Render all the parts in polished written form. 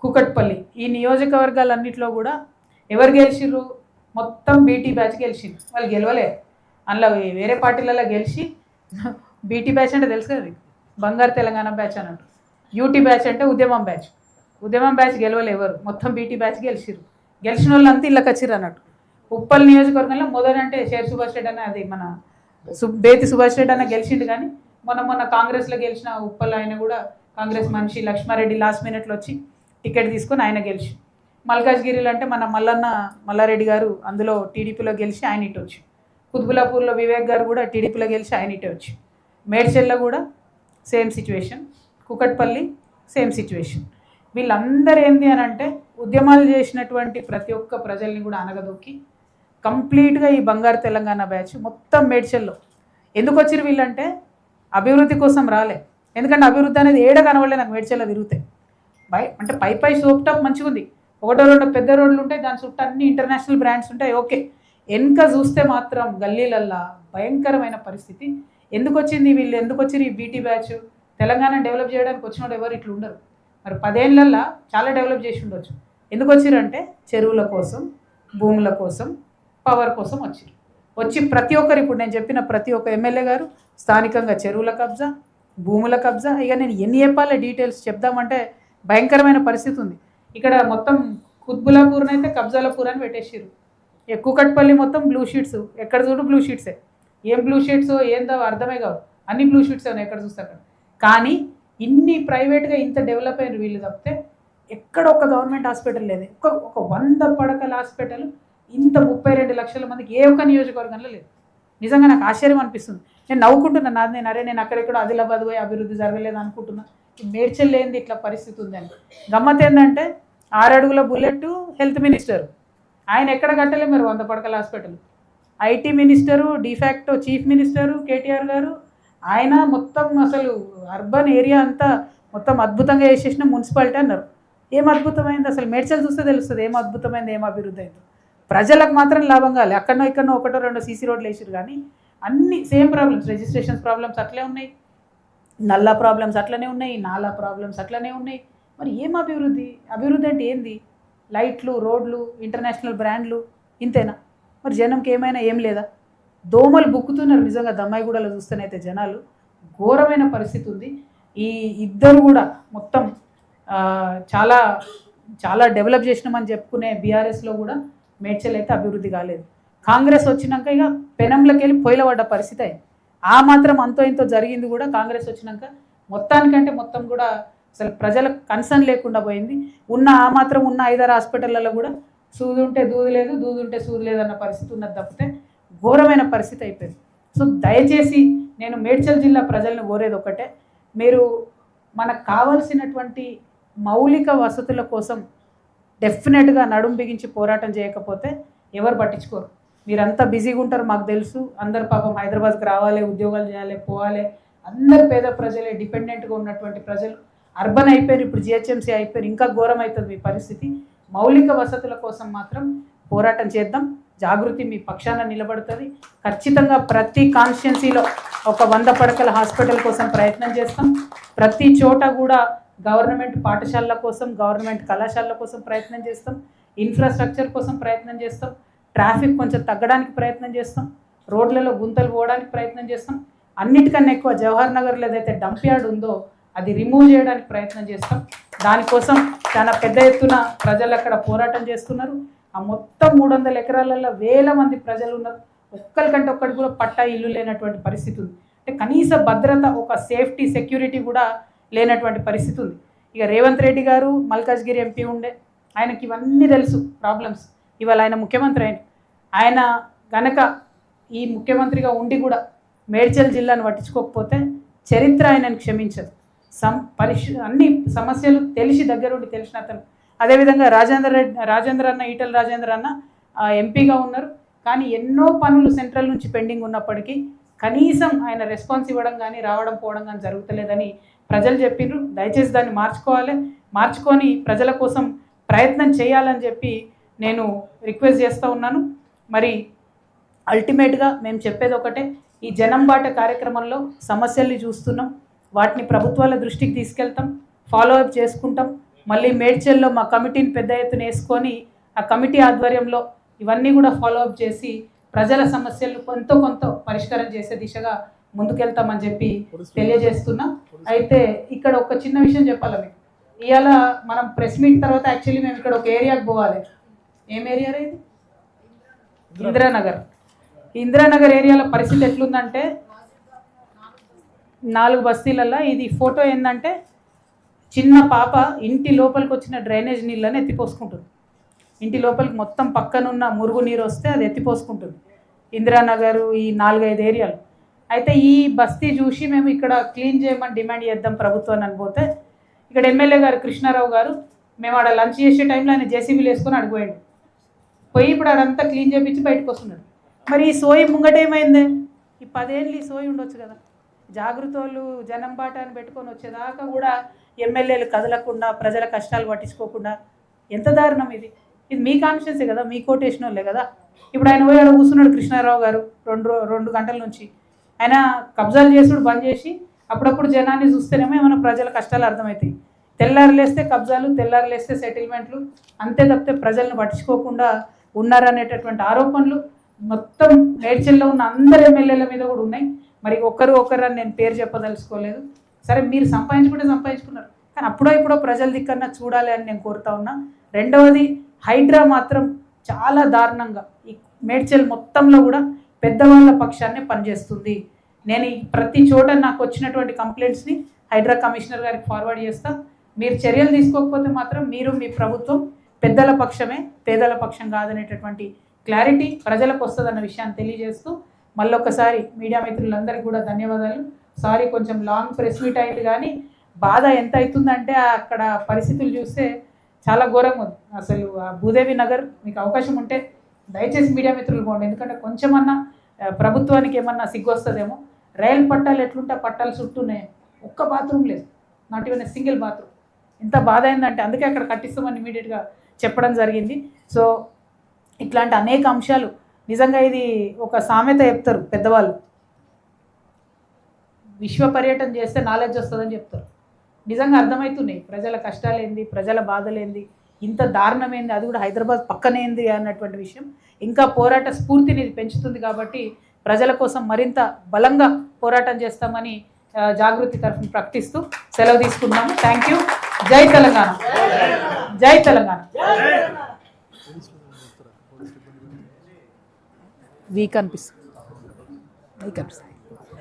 కూకట్పల్లి ఈ నియోజకవర్గాలన్నింటిలో కూడా ఎవరు గెలిచిర్రు? మొత్తం బీటీ బ్యాచ్ గెలిచింది. వాళ్ళు గెలవలే, అందులో వేరే పార్టీలలో గెలిచి బీటీ బ్యాచ్ అంటే తెలుసు కదా, బంగారు తెలంగాణ బ్యాచ్ అన్నట్టు. యూటీ బ్యాచ్ అంటే ఉద్యమం బ్యాచ్. ఉద్యమం బ్యాచ్ గెలవలే ఎవరు, మొత్తం బీటీ బ్యాచ్ గెలిచిర్రు. గెలిచిన వాళ్ళు అంతా ఇళ్ళకి వచ్చిర్రు అన్నట్టు. ఉప్పల్ నియోజకవర్గంలో మొదలంటే షేర్ సుభాష్ రెడ్డి అన్న, అది మన బేతి సుభాష్ రెడ్డి అన్న గెలిచిండు. కానీ మొన్న కాంగ్రెస్లో గెలిచిన ఉప్పల్ ఆయన కూడా కాంగ్రెస్ మనిషి లక్ష్మారెడ్డి లాస్ట్ మినిట్లో వచ్చి టికెట్ తీసుకొని ఆయన గెలిచి. మల్కాజ్గిరిలో అంటే మన మల్లారెడ్డి గారు అందులో టీడీపీలో గెలిచి ఆయన ఇటు వచ్చి. కుత్బులాపూర్లో వివేక్ గారు కూడా టీడీపీలో గెలిచి ఆయన ఇటే వచ్చి. మేడ్చల్లో కూడా same situation, Kukatpally same situation. వీళ్ళందరూ ఏంది అని అంటే ఉద్యమాలు చేసినటువంటి ప్రతి ఒక్క ప్రజల్ని కూడా అనగదొక్కి కంప్లీట్గా ఈ బంగారు తెలంగాణ బ్యాచ్ మొత్తం మేడ్చల్లో ఎందుకు వచ్చిరు వీళ్ళంటే అభివృద్ధి కోసం రాలే. ఎందుకంటే అభివృద్ధి అనేది ఏడ కనవలే నాకు మేడ్చల్లో తిరుగుతాయి. అంటే పై సోప్ టాప్ మంచిగా ఉంది, ఒకటో రెండు పెద్ద రోడ్లు ఉంటాయి, దాని చుట్టూ అన్ని ఇంటర్నేషనల్ బ్రాండ్స్ ఉంటాయి, ఓకే. వెనక చూస్తే మాత్రం గల్లీలల్లా భయంకరమైన పరిస్థితి. ఎందుకు వచ్చింది వీళ్ళు, ఎందుకు వచ్చిరు ఈ బీటీ బ్యాచ్? తెలంగాణ డెవలప్ చేయడానికి వచ్చిన వాళ్ళు ఎవరు ఇట్లా ఉండరు. మరి 10 ఏళ్ళల్లో చాలా డెవలప్ చేసి ఉండొచ్చు. ఎందుకు వచ్చిరంటే చెరువుల కోసం, భూముల కోసం, పవర్ కోసం వచ్చి ప్రతి ఒక్కరు, ఇప్పుడు నేను చెప్పిన ప్రతి ఒక్క ఎమ్మెల్యే గారు స్థానికంగా చెరువుల కబ్జా, భూముల కబ్జా. ఇక నేను ఎన్ని చెప్పాలి డీటెయిల్స్ చెప్దామంటే భయంకరమైన పరిస్థితి ఉంది. ఇక్కడ మొత్తం కుత్బులాపూర్నైతే కబ్జాలపూర్ అని పెట్టేసిరు. కూకట్పల్లి మొత్తం బ్లూ షీట్స్, ఎక్కడ చూడు బ్లూ షీట్సే. ఏం బ్లూ షీట్స్ ఏందో అర్థమే కావు, అన్ని బ్లూ షీట్స్ ఉన్నాయి ఎక్కడ చూస్తే అక్కడ. కానీ ఇన్ని ప్రైవేట్గా ఇంత డెవలప్ అయిన వీళ్ళు తప్పితే ఎక్కడ ఒక గవర్నమెంట్ హాస్పిటల్ లేదు. ఒక 100 పడకల హాస్పిటల్ ఇంత 32 లక్షల మందికి ఏ ఒక్క నియోజకవర్గంలో లేదు. నిజంగా నాకు ఆశ్చర్యం అనిపిస్తుంది. నేను నవ్వుకుంటున్నా, నేను అక్కడెక్కడ ఆదిలాబాద్ పోయి అభివృద్ధి జరగలేదు అనుకుంటున్నా. మేడ్చల్ లేనిది ఇట్లా పరిస్థితి ఉందని. గమ్మత్ ఏంటంటే 6 అడుగుల బుల్లెట్ హెల్త్ మినిస్టర్ ఆయన ఎక్కడ కట్టలే మరి 100 పడకల hospital. IT minister, de facto chief minister KTR గారు, ఆయన మొత్తం అసలు అర్బన్ ఏరియా అంతా మొత్తం అద్భుతంగా చేసేసిన మున్సిపాలిటీ అన్నారు. ఏం అద్భుతమైంది అసలు? మేడ్చల్ చూస్తే తెలుస్తుంది ఏం అద్భుతమైంది, ఏం అభివృద్ధి అయిందో. ప్రజలకు మాత్రం లాభం కాలే. అక్కడనో ఒకటో రెండో సీసీ రోడ్లు వేసారు, కానీ అన్ని సేమ్ ప్రాబ్లమ్స్. రిజిస్ట్రేషన్స్ ప్రాబ్లమ్స్ అట్లే ఉన్నాయి, నల్లా ప్రాబ్లమ్స్ అట్లనే ఉన్నాయి, నాలా ప్రాబ్లమ్స్ అట్లనే ఉన్నాయి. మరి ఏం అభివృద్ధి? అభివృద్ధి అంటే ఏంది? లైట్లు, రోడ్లు, ఇంటర్నేషనల్ బ్రాండ్లు, ఇంతేనా? మరి జనంకి ఏమైనా ఏం లేదా? దోమలు బుక్కుతున్నారు నిజంగా. దమ్మాయిగూడలో చూస్తేనైతే జనాలు ఘోరమైన పరిస్థితి ఉంది. ఈ ఇద్దరు కూడా మొత్తం చాలా చాలా డెవలప్ చేసినామని చెప్పుకునే బీఆర్ఎస్లో కూడా మేడ్చల్ అయితే అభివృద్ధి కాలేదు. కాంగ్రెస్ వచ్చినాక ఇక పెనంలోకి వెళ్ళి పొయ్యిల పడ్డ పరిస్థితి అయింది. ఆ మాత్రం అంతో ఇంతో జరిగింది కూడా కాంగ్రెస్ వచ్చినాక. మొత్తానికంటే మొత్తం కూడా అసలు ప్రజలకు కన్సర్న్ లేకుండా పోయింది. ఆ మాత్రం ఉన్న 5-6 హాస్పిటళ్ళలో కూడా సూది ఉంటే దూది లేదు, దూది ఉంటే సూది లేదన్న పరిస్థితి ఉన్నది తప్పితే ఘోరమైన పరిస్థితి అయిపోయింది. సో దయచేసి నేను మేడ్చల్ జిల్లా ప్రజలను కోరేది ఒకటే, మీరు మనకు కావాల్సినటువంటి మౌలిక వసతుల కోసం డెఫినెట్గా నడుం బిగించి పోరాటం చేయకపోతే ఎవరు పట్టించుకోరు. మీరంతా బిజీగా ఉంటారు మాకు తెలుసు. అందరు పాపం హైదరాబాద్కి రావాలి, ఉద్యోగాలు చేయాలి, పోవాలి. అందరు పేద ప్రజలే, డిపెండెంట్గా ఉన్నటువంటి ప్రజలు అర్బన్ అయిపోయారు, ఇప్పుడు జిహెచ్ఎంసీ అయిపోయారు. ఇంకా ఘోరం అవుతుంది మీ పరిస్థితి. మౌలిక వసతుల కోసం మాత్రం పోరాటం చేద్దాం. జాగృతి మీ పక్షాన నిలబడుతుంది. ఖచ్చితంగా ప్రతి కాన్స్టిట్యున్సీలో ఒక 100 పడకల హాస్పిటల్ కోసం ప్రయత్నం చేస్తాం. ప్రతి చోట కూడా గవర్నమెంట్ పాఠశాలల కోసం, గవర్నమెంట్ కళాశాలల కోసం ప్రయత్నం చేస్తాం. ఇన్ఫ్రాస్ట్రక్చర్ కోసం ప్రయత్నం చేస్తాం. ట్రాఫిక్ కొంచెం తగ్గడానికి ప్రయత్నం చేస్తాం. రోడ్లలో గుంతలు పోవడానికి ప్రయత్నం చేస్తాం. అన్నిటికన్నా ఎక్కువ జవహర్ నగర్లో ఏదైతే డంప్ యార్డ్ ఉందో అది రిమూవ్ చేయడానికి ప్రయత్నం చేస్తాం. దానికోసం చాలా పెద్ద ఎత్తున ప్రజలు అక్కడ పోరాటం చేస్తున్నారు. ఆ మొత్తం 300 ఎకరాలలో వేల మంది ప్రజలు ఉన్నారు. ఒక్కరికంటే ఒక్కటి కూడా పట్టా ఇల్లు లేనటువంటి పరిస్థితి ఉంది. అంటే కనీస భద్రత, ఒక సేఫ్టీ, సెక్యూరిటీ కూడా లేనటువంటి పరిస్థితి ఉంది. ఇక రేవంత్ రెడ్డి గారు మల్కాజ్గిరి ఎంపీ ఉండే, ఆయనకి ఇవన్నీ తెలుసు ప్రాబ్లమ్స్. ఇవాళ ఆయన ముఖ్యమంత్రి ఆయన గనక ఈ ముఖ్యమంత్రిగా ఉండి కూడా మేడ్చల్ జిల్లాను పట్టించుకోకపోతే చరిత్ర ఆయనను క్షమించదు. అన్ని సమస్యలు తెలిసి దగ్గరుండి తెలిసిన అతను. అదేవిధంగా రాజేంద్ర అన్న, ఈటల రాజేంద్ర అన్న ఎంపీగా ఉన్నారు. కానీ ఎన్నో పనులు సెంట్రల్ నుంచి పెండింగ్ ఉన్నప్పటికీ కనీసం ఆయన రెస్పాన్స్ ఇవ్వడం కానీ, రావడం పోవడం కానీ జరుగుతలేదని ప్రజలు చెప్పిండ్రు. దయచేసి దాన్ని మార్చుకొని ప్రజల కోసం ప్రయత్నం చేయాలని చెప్పి నేను రిక్వెస్ట్ చేస్తూ ఉన్నాను. మరి అల్టిమేట్గా మేము చెప్పేది ఒకటే, ఈ జనం బాట కార్యక్రమంలో సమస్యల్ని చూస్తున్నాం, వాటిని ప్రభుత్వాల దృష్టికి తీసుకెళ్తాం, ఫాలో అప్ చేసుకుంటాం. మళ్ళీ మేడ్చల్లో మా కమిటీని పెద్ద ఎత్తున వేసుకొని ఆ కమిటీ ఆధ్వర్యంలో ఇవన్నీ కూడా ఫాలోఅప్ చేసి ప్రజల సమస్యలు కొంత పరిష్కారం చేసే దిశగా ముందుకెళ్తామని చెప్పి తెలియజేస్తున్నా. అయితే ఇక్కడ ఒక చిన్న విషయం చెప్పాలి మీకు. ఇవాళ మనం ప్రెస్ మీట్ తర్వాత యాక్చువల్లీ మేము ఇక్కడ ఒక ఏరియాకి పోవాలి. ఏం ఏరియా ఇది? ఇందిరానగర్. ఇందిరానగర్ ఏరియాలో పరిస్థితి ఎట్లుందంటే 4 బస్తీలల్లో ఇది ఫోటో ఏంటంటే చిన్న పాప ఇంటి లోపలికి వచ్చిన డ్రైనేజ్ నీళ్ళని ఎత్తిపోసుకుంటుంది. ఇంటి లోపలికి మొత్తం పక్కనున్న మురుగు నీరు వస్తే అది ఎత్తిపోసుకుంటుంది. ఇందిరానగర్ ఈ 4-5 ఏరియాలు. అయితే ఈ బస్తీ చూసి మేము ఇక్కడ క్లీన్ చేయమని డిమాండ్ చేద్దాం ప్రభుత్వాన్ని అనిపోతే ఇక్కడ ఎమ్మెల్యే గారు కృష్ణారావు గారు మేము ఆడ లంచ్ చేసే టైంలో ఆయన జేసీబీలు వేసుకొని అడిగిపోయాడు. పోయి ఇప్పుడు ఆడంతా క్లీన్ చేయించి బయటకు వస్తున్నాడు. మరి ఈ సోయి ముంగటేమైంది? ఈ 10 ఏళ్ళు ఈ సోయి ఉండొచ్చు కదా. జాగృతోళ్ళు జనం బాటాన్ని పెట్టుకొని వచ్చేదాకా కూడా ఎమ్మెల్యేలు కదలకుండా ప్రజల కష్టాలు పట్టించుకోకుండా ఎంత దారుణం ఇది. ఇది మీ కాన్షియన్సే కదా, మీ కోటేషన్ వాళ్ళే కదా. ఇప్పుడు ఆయన పోయి ఆడ కూర్చున్నాడు కృష్ణారావు గారు 2 గంటల నుంచి. ఆయన కబ్జాలు చేసుడు బంద్ చేసి అప్పుడప్పుడు జనాన్ని చూస్తేనేమో ఏమైనా ప్రజల కష్టాలు అర్థమవుతాయి. తెల్లారులేస్తే కబ్జాలు, తెల్లారులేస్తే సెటిల్మెంట్లు, అంతే తప్పితే ప్రజలను పట్టించుకోకుండా ఉన్నారనేటటువంటి ఆరోపణలు మొత్తం మేడ్చల్లో ఉన్న అందరు ఎమ్మెల్యేల మీద కూడా ఉన్నాయి. మరి ఒకరు అని నేను పేరు చెప్పదలుచుకోలేదు. సరే మీరు సంపాదించుకున్నారు, కానీ ఇప్పుడో ప్రజల దిక్కన్నా చూడాలి అని నేను కోరుతా ఉన్నా. రెండవది హైడ్రా మాత్రం చాలా దారుణంగా ఈ మేడ్చల్ మొత్తంలో కూడా పెద్దవాళ్ళ పక్షాన్నే పనిచేస్తుంది. నేను ప్రతి చోట నాకు వచ్చినటువంటి కంప్లైంట్స్ని హైడ్రా కమిషనర్ గారికి ఫార్వర్డ్ చేస్తా. మీరు చర్యలు తీసుకోకపోతే మాత్రం మీరు మీ ప్రభుత్వం పెద్దల పక్షమే, పేదల పక్షం కాదనేటటువంటి క్లారిటీ ప్రజలకు వస్తుందన్న విషయాన్ని తెలియజేస్తూ మళ్ళొకసారి మీడియా మిత్రులందరికీ కూడా ధన్యవాదాలు. సారీ కొంచెం లాంగ్ ప్రెస్ మీట్ అయింది, కానీ బాధ ఎంత అవుతుందంటే అక్కడ పరిస్థితులు చూస్తే చాలా ఘోరంగా ఉంది. అసలు భూదేవి నగర్ మీకు అవకాశం ఉంటే దయచేసి మీడియా మిత్రులు పోండి, ఎందుకంటే కొంచెమన్నా ప్రభుత్వానికి ఏమన్నా సిగ్గు వస్తుందేమో. రైలు పట్టాలు ఎట్లుంటే పట్టాలు చుట్టూనే ఒక్క బాత్రూమ్ లేదు, నాట్ ఈవెన్ సింగిల్ బాత్రూమ్. ఎంత బాధ అయిందంటే అందుకే అక్కడ కట్టిస్తామని ఇమీడియట్గా చెప్పడం జరిగింది. సో ఇట్లాంటి అనేక అంశాలు నిజంగా ఇది ఒక సామెత చెప్తారు పెద్దవాళ్ళు, విశ్వ పర్యటన చేస్తే నాలెడ్జ్ వస్తుందని చెప్తారు. నిజంగా అర్థమవుతున్నాయి ప్రజల కష్టాలేంది, ప్రజల బాధలేంది, ఇంత దారుణమైంది, అది కూడా హైదరాబాద్ పక్కనేంది అన్నటువంటి విషయం ఇంకా పోరాట స్ఫూర్తిని పెంచుతుంది. కాబట్టి ప్రజల కోసం మరింత బలంగా పోరాటం చేస్తామని జాగృతి తరఫున ప్రకటిస్తూ సెలవు తీసుకున్నాము. Thank you. జై తెలంగాణ, జై తెలంగాణ. వీక్ అనిపిస్తుంది,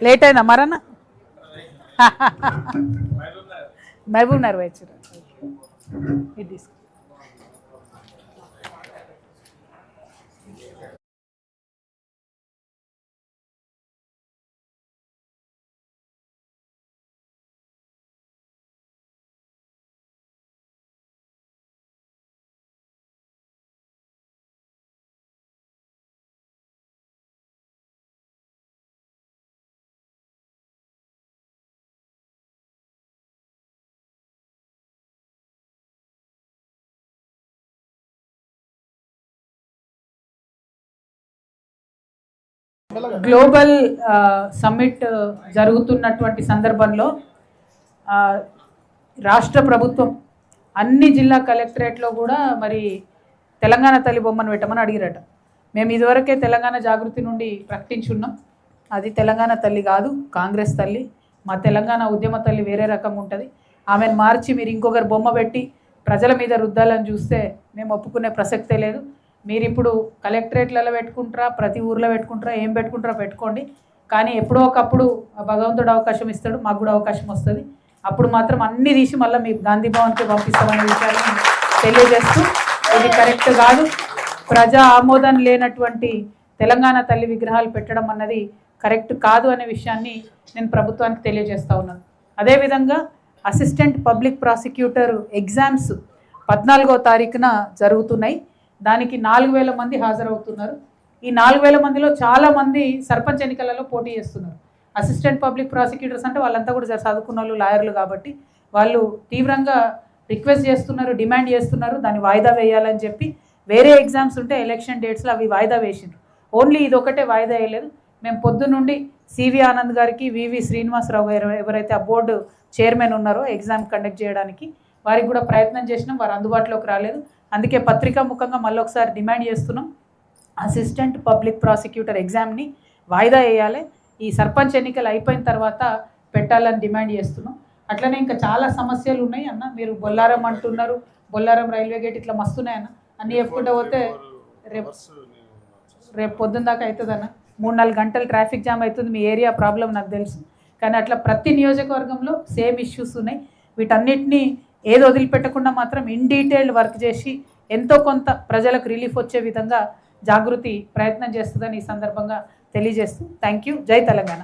లేట్ అయిందా మరన్నా? మహబూబ్ నగర్ వచ్చారు. ఇది తీసుకో. గ్లోబల్ సమ్మిట్ జరుగుతున్నటువంటి సందర్భంలో రాష్ట్ర ప్రభుత్వం అన్ని జిల్లా కలెక్టరేట్లో కూడా మరి తెలంగాణ తల్లి బొమ్మను పెట్టమని అడిగిరట. మేము ఇదివరకే తెలంగాణ జాగృతి నుండి ప్రకటించున్నాం, అది తెలంగాణ తల్లి కాదు, కాంగ్రెస్ తల్లి. మా తెలంగాణ ఉద్యమ తల్లి వేరే రకం ఉంటుంది. ఆమెను మార్చి మీరు ఇంకొకరు బొమ్మ పెట్టి ప్రజల మీద రుద్దాలని చూస్తే మేము ఒప్పుకునే ప్రసక్తే లేదు. మీరు ఇప్పుడు కలెక్టరేట్లలో పెట్టుకుంటారా, ప్రతి ఊర్లో పెట్టుకుంటారా, ఏం పెట్టుకుంటారా పెట్టుకోండి, కానీ ఎప్పుడో ఒకప్పుడు భగవంతుడు అవకాశం ఇస్తాడు, మాకు కూడా అవకాశం వస్తుంది. అప్పుడు మాత్రం అన్నీ తీసి మళ్ళీ మీ గాంధీ భవన్కి పంపిస్తామనే విషయాన్ని తెలియజేస్తూ ఇది కరెక్ట్ కాదు. ప్రజా ఆమోదం లేనటువంటి తెలంగాణ తల్లి విగ్రహాలు పెట్టడం అన్నది కరెక్ట్ కాదు అనే విషయాన్ని నేను ప్రభుత్వానికి తెలియజేస్తూ ఉన్నాను. అదేవిధంగా అసిస్టెంట్ పబ్లిక్ ప్రాసిక్యూటర్ ఎగ్జామ్స్ 14వ తారీఖున జరుగుతున్నాయి. దానికి 4000 మంది హాజరవుతున్నారు. ఈ 4000 మందిలో చాలామంది సర్పంచ్ ఎన్నికలలో పోటీ చేస్తున్నారు. అసిస్టెంట్ పబ్లిక్ ప్రాసిక్యూటర్స్ అంటే వాళ్ళంతా కూడా చదువుకున్న వాళ్ళు, లాయర్లు, కాబట్టి వాళ్ళు తీవ్రంగా రిక్వెస్ట్ చేస్తున్నారు, డిమాండ్ చేస్తున్నారు దాన్ని వాయిదా వేయాలని చెప్పి. వేరే ఎగ్జామ్స్ ఉంటే ఎలక్షన్ డేట్స్లో అవి వాయిదా వేసిండ్రు, ఓన్లీ ఇది ఒకటే వాయిదా వేయలేదు. మేము పొద్దునుండి సివి ఆనంద్ గారికి, వివి శ్రీనివాసరావు గారు ఎవరైతే ఆ బోర్డు చైర్మన్ ఉన్నారో ఎగ్జామ్ కండక్ట్ చేయడానికి, వారికి కూడా ప్రయత్నం చేసినాం, వారు అందుబాటులోకి రాలేదు. అందుకే పత్రికా ముఖంగా మళ్ళీ ఒకసారి డిమాండ్ చేస్తున్నాం, అసిస్టెంట్ పబ్లిక్ ప్రాసిక్యూటర్ ఎగ్జామ్ని వాయిదా వేయాలి, ఈ సర్పంచ్ ఎన్నికలు అయిపోయిన తర్వాత పెట్టాలని డిమాండ్ చేస్తున్నాం. అట్లనే ఇంకా చాలా సమస్యలు ఉన్నాయి అన్న. మీరు బొల్లారం అంటున్నారు, బొల్లారం రైల్వే గేట్ ఇట్లా మస్తున్నాయన్న, అన్నీ చెప్పుకుంటూ పోతే రేపు పొద్దున్న దాకా అవుతుంది అన్న. 3-4 గంటలు ట్రాఫిక్ జామ్ అవుతుంది. మీ ఏరియా ప్రాబ్లం నాకు తెలుసు, కానీ అట్లా ప్రతి నియోజకవర్గంలో సేమ్ ఇష్యూస్ ఉన్నాయి. వీటన్నిటినీ ఏది వదిలిపెట్టకుండా మాత్రం ఇన్ డీటెయిల్డ్ వర్క్ చేసి ఎంతో కొంత ప్రజలకు రిలీఫ్ వచ్చే విధంగా జాగృతి ప్రయత్నం చేస్తుందని ఈ సందర్భంగా తెలియజేస్తూ థ్యాంక్ యూ. జై తెలంగాణ.